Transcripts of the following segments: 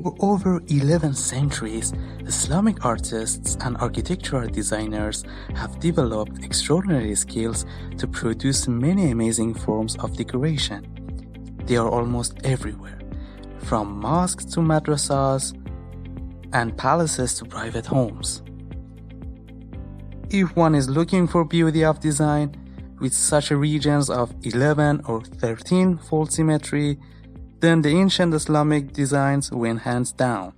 For over 11 centuries, Islamic artists and architectural designers have developed extraordinary skills to produce many amazing forms of decoration. They are almost everywhere, from mosques to madrasas and palaces to private homes. If one is looking for beauty of design, with such regions of 11 or 13 fold symmetry, then the ancient Islamic designs win hands down.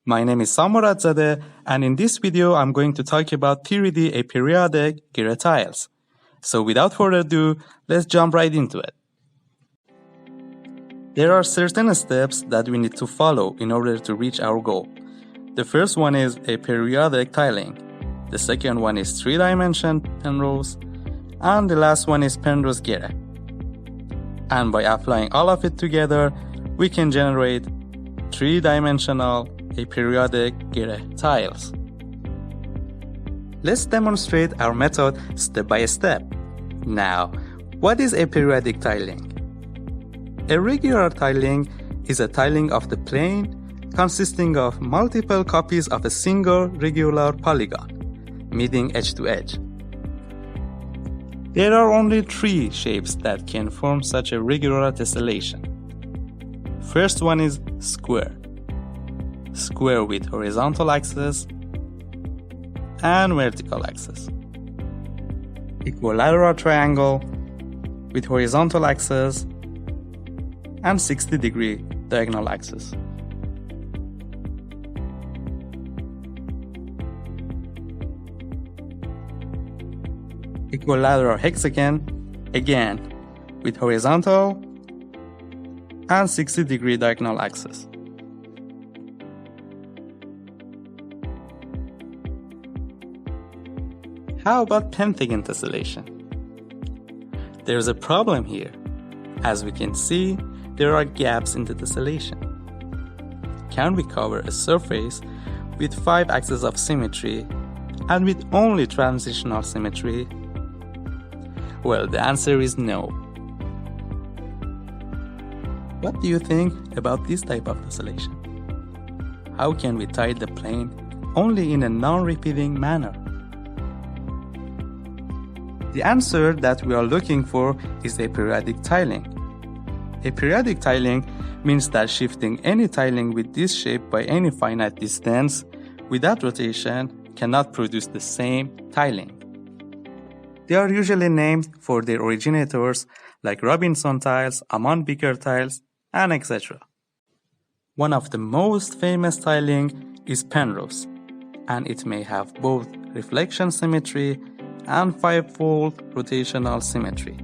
My name is Samuratzadeh, and in this video I'm going to talk about 3D Aperiodic Tiling tiles. So without further ado, let's jump right into it. There are certain steps that we need to follow in order to reach our goal. The first one is Aperiodic Tiling. The second one is 3-dimension Penrose, and the last one is Penrose-Girih. And by applying all of it together, we can generate 3-dimensional Aperiodic Girih tiles. Let's demonstrate our method step by step. Now, what is aperiodic tiling? A regular tiling is a tiling of the plane consisting of multiple copies of a single regular polygon, meeting edge to edge. There are only 3 shapes that can form such a regular tessellation. First one is square. Square with horizontal axis and vertical axis. Equilateral triangle with horizontal axis and 60-degree diagonal axis. Equilateral hexagon, again with horizontal and 60-degree diagonal axis. How about pentagon tessellation? There's a problem here. As we can see, there are gaps in the tessellation. Can we cover a surface with 5 axes of symmetry and with only transitional symmetry? Well, the answer is no. What do you think about this type of tessellation? How can we tie the plane only in a non-repeating manner? The answer that we are looking for is aperiodic tiling. Aperiodic tiling means that shifting any tiling with this shape by any finite distance without rotation cannot produce the same tiling. They are usually named for their originators like Robinson tiles, Amon Beaker tiles, and etc. One of the most famous tiling is Penrose, and it may have both reflection symmetry and 5-fold rotational symmetry.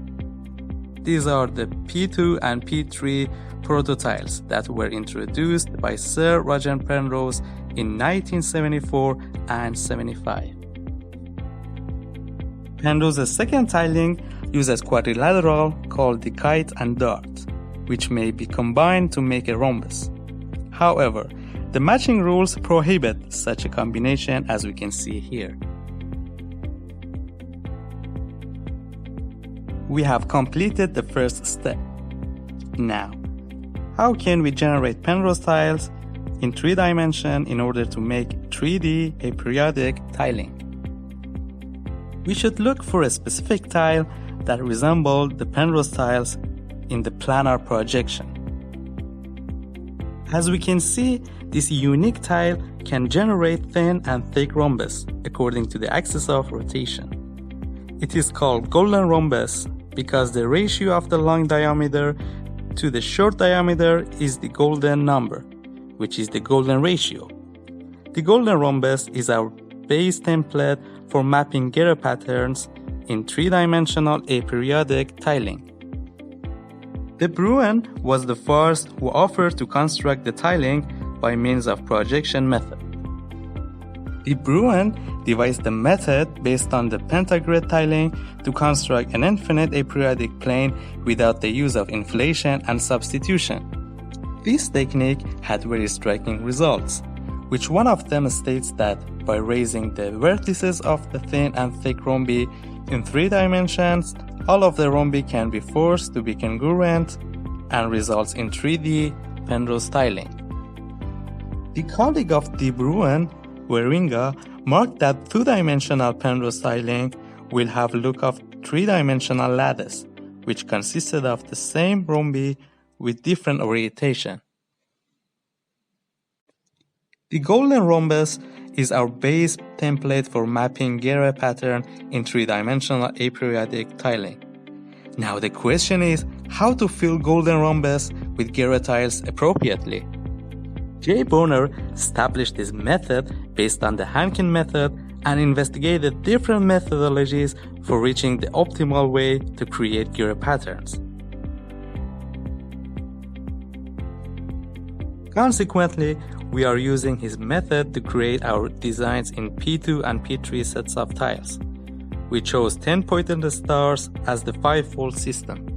These are the P2 and P3 prototiles that were introduced by Sir Roger Penrose in 1974 and 75. Penrose's second tiling uses quadrilateral called the kite and dart, which may be combined to make a rhombus. However, the matching rules prohibit such a combination, as we can see here. We have completed the first step. Now, how can we generate Penrose tiles in 3 dimensions in order to make 3D aperiodic tiling? We should look for a specific tile that resembles the Penrose tiles in the planar projection. As we can see, this unique tile can generate thin and thick rhombus according to the axis of rotation. It is called golden rhombus because the ratio of the long diameter to the short diameter is the golden number, which is the golden ratio. The golden rhombus is our base template for mapping Girih patterns in 3-dimensional aperiodic tiling. De Bruijn was the first who offered to construct the tiling by means of projection method. De Bruijn devised a method based on the pentagrid tiling to construct an infinite aperiodic plane without the use of inflation and substitution. This technique had very striking results, which one of them states that by raising the vertices of the thin and thick rhombi in 3 dimensions, all of the rhombi can be forced to be congruent and results in 3D Penrose tiling. The colleague of De Bruin, Weringa, marked that two-dimensional Penrose tiling will have look of three-dimensional lattice, which consisted of the same rhombi with different orientation. The golden rhombus is our base template for mapping Girih pattern in three-dimensional aperiodic tiling. Now the question is how to fill golden rhombus with Girih tiles appropriately. J. Bonner established this method based on the Hankin method and investigated different methodologies for reaching the optimal way to create Girih patterns. Consequently, we are using his method to create our designs in P2 and P3 sets of tiles. We chose 10-pointed stars as the 5-fold system.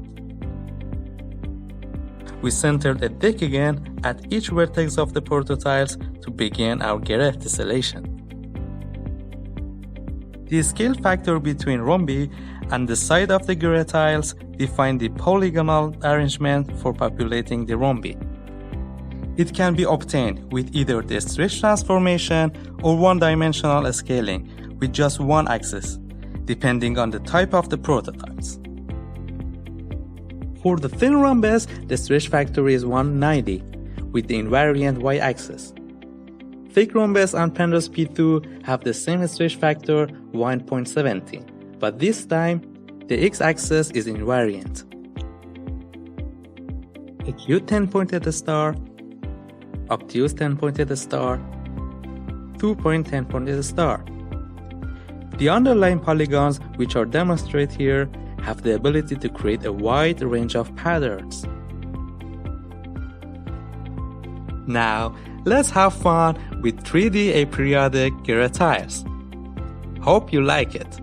We centered a deck again at each vertex of the prototiles to begin our Girih tessellation. The scale factor between rhombi and the side of the Girih tiles define the polygonal arrangement for populating the rhombi. It can be obtained with either the stretch transformation or one-dimensional scaling with just one axis, depending on the type of the prototypes. For the thin rhombus, the stretch factor is 190 with the invariant y-axis. Thick rhombus and Penrose P2 have the same stretch factor 1.17, but this time the x-axis is invariant. Acute 10-pointed star, obtuse 10-pointed star, 2-point 10-pointed star. The underlying polygons, which are demonstrated here, have the ability to create a wide range of patterns. Now, let's have fun with 3D aperiodic Girih tiles. Hope you like it.